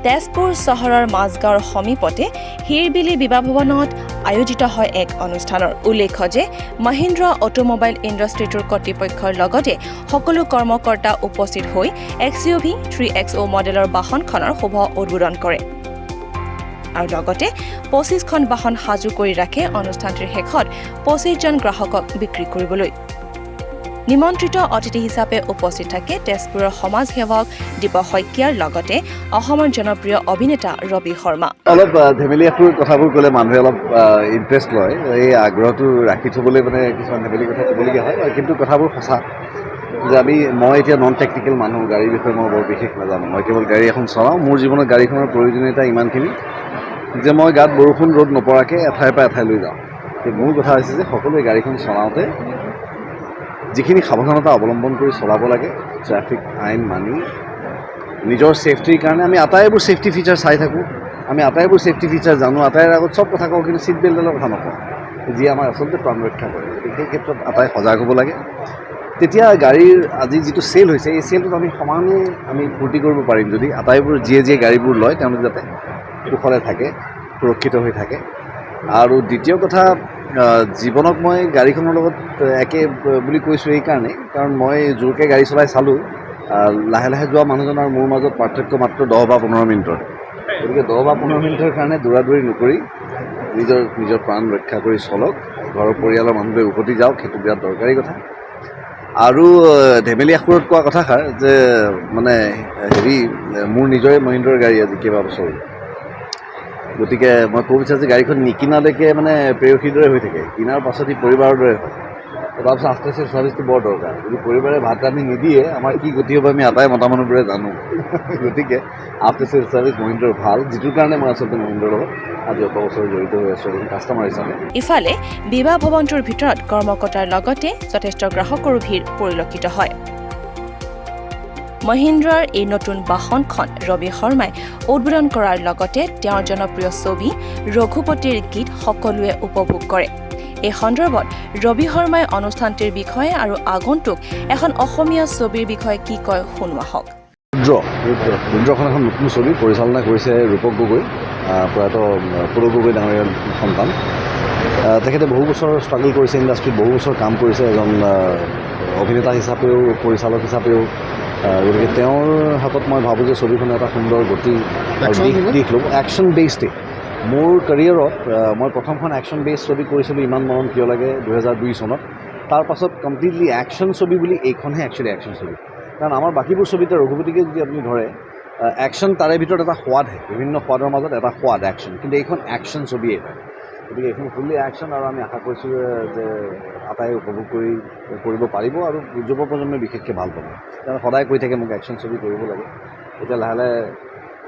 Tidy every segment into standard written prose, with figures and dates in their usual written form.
তেজপুৰ চহৰৰ মাজগাঁৱৰ সমীপতে হিৰবিলি বিবাহ ভৱনত আয়োজিত হয় এক অনুষ্ঠানৰ উল্লেখ্য যে মহিন্দ্ৰ অটোমোবাইল ইণ্ডাষ্ট্ৰিটোৰ কৰ্তৃপক্ষৰ লগতে সকলো কৰ্মকৰ্তা উপস্থিত হৈ XUV 3XO মডেলৰ বাহনখনৰ শুভ উদ্বোধন কৰে আৰু লগতে 25খন বাহন সাজু কৰি ৰাখে অনুষ্ঠানটিৰ শেষত 25জন গ্ৰাহকক বিক্ৰী কৰিবলৈ নিমন্ত্ৰিত অতিথি হিচাপে উপস্থিত থাকে তেজপুৰৰ সমাজ সেৱক দীপ শইকীয়াৰ লগতে অসমৰ জনপ্ৰিয় অভিনেতা ৰবি শৰ্মা অলপ ধেমেলীয়াকৈ কথাবোৰ ক'লে মানুহে অলপ ইণ্টাৰেষ্ট লয় এই আগ্ৰহটো ৰাখি থ'বলৈ মানে কিছুমান ধেমেলী কথা ক'বলগীয়া হয় কিন্তু কথাবোৰ সঁচা যে মই এতিয়া নন টেকনিকেল মানুহ গাড়ীৰ বিষয়ে মই বৰ বিশেষ নাজানো মই কেৱল গাড়ী এখন চলাওঁ মোৰ জীৱনত গাড়ীখনৰ প্ৰয়োজনীয়তা ইমানখিনি যে মই গাত বৰষুণ ৰ'দ নপৰাকৈ এঠাইৰ পৰা এঠাইলৈ যাওঁ মোৰ কথা হৈছে যে সকলোৱে গাড়ীখন চলাওঁতে যিখিনি সাৱধানতা অৱলম্বন কৰি চলাব লাগে ট্ৰেফিক আইন মানি নিজৰ ছেফটিৰ কাৰণে আমি আটাইবোৰ ছেফটি ফিচাৰ চাই থাকোঁ আমি আটাইবোৰ ছেফটি ফিচাৰ জানো আটাইৰ আগত চব কথা কওঁ কিন্তু ছিট বেল্টৰ কথা নকওঁ যিয়ে আমাৰ আচলতে প্ৰাণ ৰক্ষা কৰে গতিকে সেই ক্ষেত্ৰত আটাই সজাগ হ'ব লাগে তেতিয়া গাড়ীৰ আজি যিটো চেল হৈছে এই চেলটোত আমি সমানে আমি ফূৰ্তি কৰিব পাৰিম যদি আটাইবোৰ যিয়ে গাড়ীবোৰ লয় তেওঁলোক যাতে কুশলে থাকে সুৰক্ষিত হৈ থাকে আৰু দ্বিতীয় কথা জীৱনক মই গাড়ীখনৰ লগত একে বুলি কৈছোঁ এইকাৰণেই কাৰণ মই জোৰকৈ গাড়ী চলাই চালোঁ লাহে লাহে যোৱা মানুহজন আৰু মোৰ মাজত পাৰ্থক্য মাত্ৰ 10 বা 15 মিনিটৰ গতিকে 10 বা 15 মিনিটৰ কাৰণে দৌৰাদৌৰি নকৰি নিজৰ প্ৰাণ ৰক্ষা কৰি চলক ঘৰৰ পৰিয়ালৰ মানুহবোৰে উভতি যাওক সেইটো বিৰাট দৰকাৰী কথা আৰু ধেমেলীয়া সুৰত কোৱা কথাষাৰ যে মানে মোৰ নিজৰে মহিন্দ্ৰৰ গাড়ী আজি কেইবাবছৰ গতিকে মই ক'ব বিচাৰোঁ যে গাড়ীখন নিকিনালৈকে মানে প্ৰেয়সীৰ দৰে হৈ থাকে কিনাৰ পাছত পৰিবাৰৰ দৰে হয় তাৰপিছত আফটাৰ চেল ছাৰ্ভিচটো বৰ দৰকাৰ যদি পৰিবাৰে ভাত ৰান্ধি নিদিয়ে আমাৰ কি গতি হ'ব আমি আটাই মতা মানুহবোৰে জানো গতিকে আফটাৰ চেল ছাৰ্ভিচ মহিন্দ্ৰৰ ভাল যিটোৰ কাৰণে মই আচলতে মহিন্দ্ৰৰ লগত আজি অত বছৰ জড়িত হৈ আছোঁ এজন কাষ্টমাৰ হিচাপে ইফালে বিবাহ ভৱনটোৰ ভিতৰত কৰ্মকৰ্তাৰ লগতে যথেষ্ট গ্ৰাহকৰো ভিৰ পৰিলক্ষিত হয় মহিন্দ্ৰাৰ এই নতুন বাহনখন ৰবি শৰ্মাই উদ্বোধন কৰাৰ লগতে তেওঁৰ জনপ্ৰিয় ছবি ৰঘুপতিৰ গীত সকলোৱে উপভোগ কৰে এই সন্দৰ্ভত ৰবি শৰ্মাই অনুষ্ঠানটিৰ বিষয়ে আৰু আগন্তুক এখন অসমীয়া ছবিৰ বিষয়ে কি কয় শুনোৱা হওক ৰুদ্ৰখন এখন নতুন ছবি পৰিচালনা কৰিছে ৰূপক গগৈ প্ৰয়াত পুলক গগৈ ডাঙৰীয়াৰ সন্তান তেখেতে বহু বছৰ ষ্ট্ৰাগল কৰিছে ইণ্ডাষ্ট্ৰীত বহু বছৰ কাম কৰিছে এজন অভিনেতা হিচাপেও পৰিচালক হিচাপেও গতিকে তেওঁৰ হাতত মই ভাবোঁ যে ছবিখনে এটা সুন্দৰ গতি দিশ ল'ব একশ্যন বেছডে মোৰ কেৰিয়াৰত মই প্ৰথমখন একশ্যন বেছ ছবি কৰিছিলোঁ ইমান মৰম কিয় লাগে 2002 চনত তাৰ পাছত কমপ্লিটলি একশ্যন ছবি বুলি এইখনহে একচুৱেলি একশ্যন ছবি কাৰণ আমাৰ বাকীবোৰ ছবিতে ৰঘুপতিকে যদি আপুনি ধৰে একশ্যন তাৰে ভিতৰত এটা সোৱাদহে বিভিন্ন সোৱাদৰ মাজত এটা সোৱাদ একশ্যন কিন্তু এইখন একশ্যন ছবিয়েই হয় গতিকে এইখন ফুল্লি একশ্যন আৰু আমি আশা কৰিছোঁ যে আটাই উপভোগ কৰিব পাৰিব আৰু যুৱ প্ৰজন্মই বিশেষকৈ ভাল পাব কাৰণ সদায় কৈ থাকে মোক একশ্যন ছবি কৰিব লাগে এতিয়া লাহে লাহে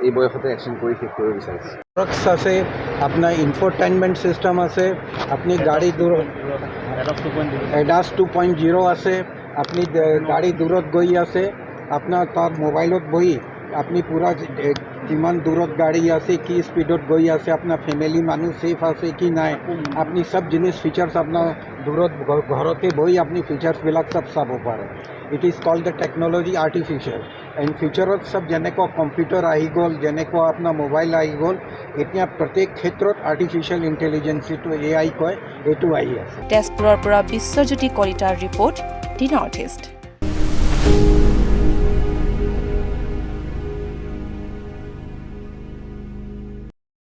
এই বয়সতে একশ্যন কৰি শেষ কৰিব বিচাৰিছে ট্ৰাক্স আছে আপোনাৰ ইনফৰটেইনমেণ্ট ছিষ্টেম আছে আপুনি গাড়ী দূৰত এডাছ 2.0 আছে আপুনি গাড়ী দূৰত গৈ আছে আপোনাৰ তাত মোবাইলত বহি আপুনি পূৰা কিমান দূৰত গাড়ী আছে কি স্পীডত গৈ আছে আপোনাৰ ফেমিলি মানুহ ছেফ আছে কি নাই আপুনি চব জিনিস ফিচাৰ্ছ আপোনাৰ দূৰত ঘৰতে বহি আপুনি ফিচাৰ্ছবিলাক চব চাব পাৰে it is called the technology artificial and ফিচাৰত চব যেনেকুৱা কম্পিউটাৰ আহি গ'ল যেনেকুৱা আপোনাৰ মোবাইল আহি গ'ল এতিয়া প্ৰত্যেক ক্ষেত্ৰত আৰ্টিফিচিয়েল ইণ্টেলিজেন্সিটো AI কয় এইটো আহি আছে তেজপুৰৰ পৰা বিশ্বজ্যোতি কলিতাৰ ৰিপৰ্ট দি নৰ্থ ইষ্ট